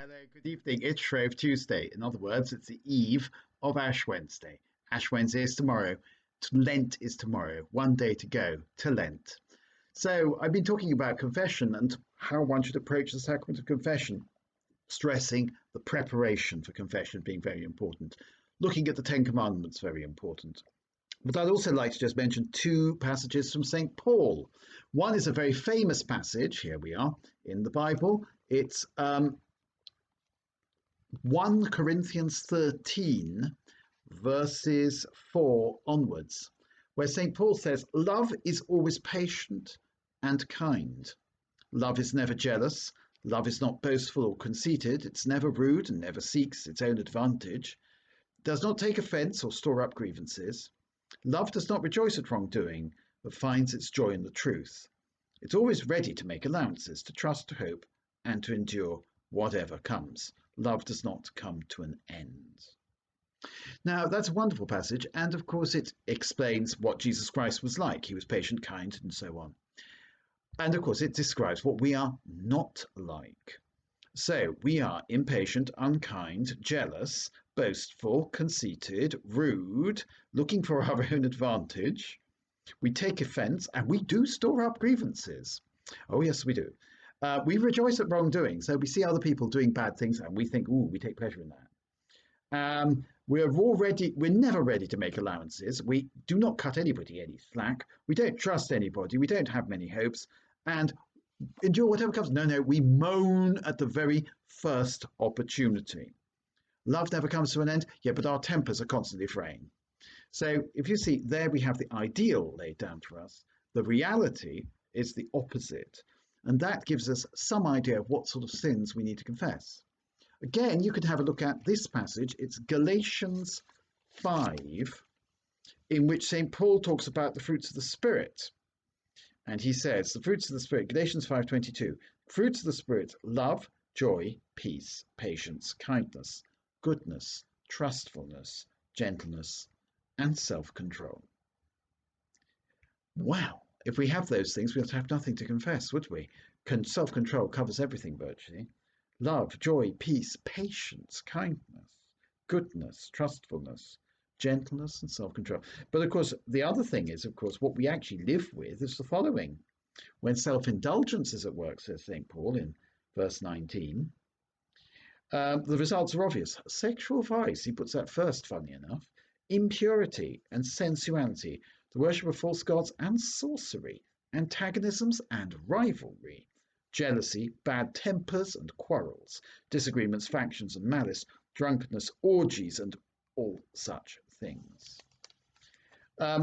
Hello, good evening. It's Shrove Tuesday. In other words, it's the eve of Ash Wednesday. Ash Wednesday is tomorrow. Lent is tomorrow. One day to go to Lent. So, I've been talking about confession and how one should approach the sacrament of confession, stressing the preparation for confession being very important. Looking at the Ten Commandments, very important. But I'd also like to just mention two passages from St. Paul. One is a very famous passage, here we are, in the Bible. It's 1 Corinthians 13, verses 4 onwards, where St. Paul says, "Love is always patient and kind. Love is never jealous. Love is not boastful or conceited. It's never rude and never seeks its own advantage. It does not take offense or store up grievances. Love does not rejoice at wrongdoing, but finds its joy in the truth. It's always ready to make allowances, to trust, to hope, and to endure whatever comes. Love does not come to an end." Now, that's a wonderful passage, and of course it explains what Jesus Christ was like. He was patient, kind, and so on. And of course it describes what we are not like. So we are impatient, unkind, jealous, boastful, conceited, rude, looking for our own advantage. We take offense, and we do store up grievances. Oh yes, we do. We rejoice at wrongdoing. So we see other people doing bad things and we think, ooh, we take pleasure in that. We're never ready to make allowances. We do not cut anybody any slack. We don't trust anybody. We don't have many hopes and endure whatever comes. No, we moan at the very first opportunity. Love never comes to an end, yeah, but our tempers are constantly fraying. So if you see, there we have the ideal laid down for us. The reality is the opposite. And that gives us some idea of what sort of sins we need to confess. Again, you could have a look at this passage. It's Galatians 5, in which St. Paul talks about the fruits of the Spirit. And he says, the fruits of the Spirit, Galatians 5:22, fruits of the Spirit, love, joy, peace, patience, kindness, goodness, trustfulness, gentleness, and self-control. Wow. If we have those things, we'd have nothing to confess, would we? Self-control covers everything virtually. Love, joy, peace, patience, kindness, goodness, trustfulness, gentleness, and self-control. But of course, the other thing is, of course, what we actually live with is the following. When self-indulgence is at work, says St. Paul in verse 19, the results are obvious. Sexual vice, he puts that first, funny enough, impurity and sensuality, the worship of false gods and sorcery, antagonisms and rivalry, jealousy, bad tempers and quarrels, disagreements, factions and malice, drunkenness, orgies, and all such things. I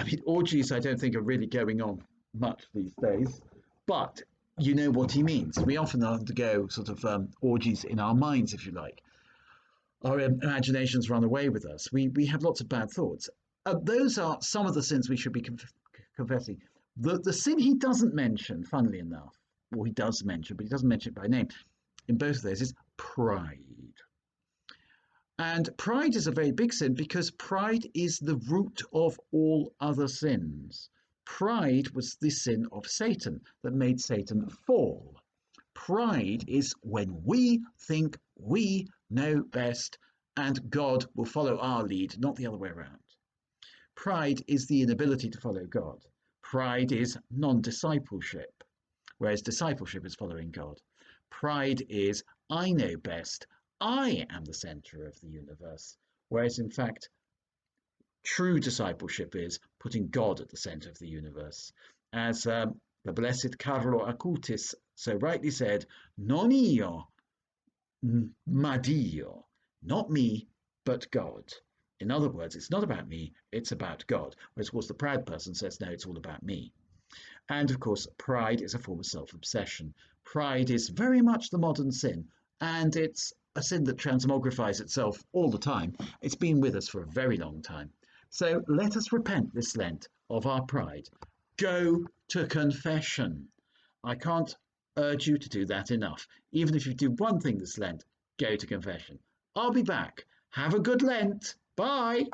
mean, orgies I don't think are really going on much these days, but you know what he means. We often undergo sort of orgies in our minds, if you like. Our imaginations run away with us. We have lots of bad thoughts. Those are some of the sins we should be confessing. The sin he doesn't mention, funnily enough, or he does mention, but he doesn't mention it by name, in both of those is pride. And pride is a very big sin because pride is the root of all other sins. Pride was the sin of Satan that made Satan fall. Pride is when we think we know best and God will follow our lead, not the other way around. Pride is the inability to follow God. Pride is non-discipleship, whereas discipleship is following God. Pride is, I know best, I am the center of the universe, whereas in fact, true discipleship is putting God at the center of the universe. As the blessed Carlo Acutis so rightly said, non io, ma Dio, not me, but God. In other words, it's not about me, it's about God. Whereas, of course, the proud person says, no, it's all about me. And, of course, pride is a form of self-obsession. Pride is very much the modern sin, and it's a sin that transmogrifies itself all the time. It's been with us for a very long time. So let us repent this Lent of our pride. Go to confession. I can't urge you to do that enough. Even if you do one thing this Lent, go to confession. I'll be back. Have a good Lent. Bye.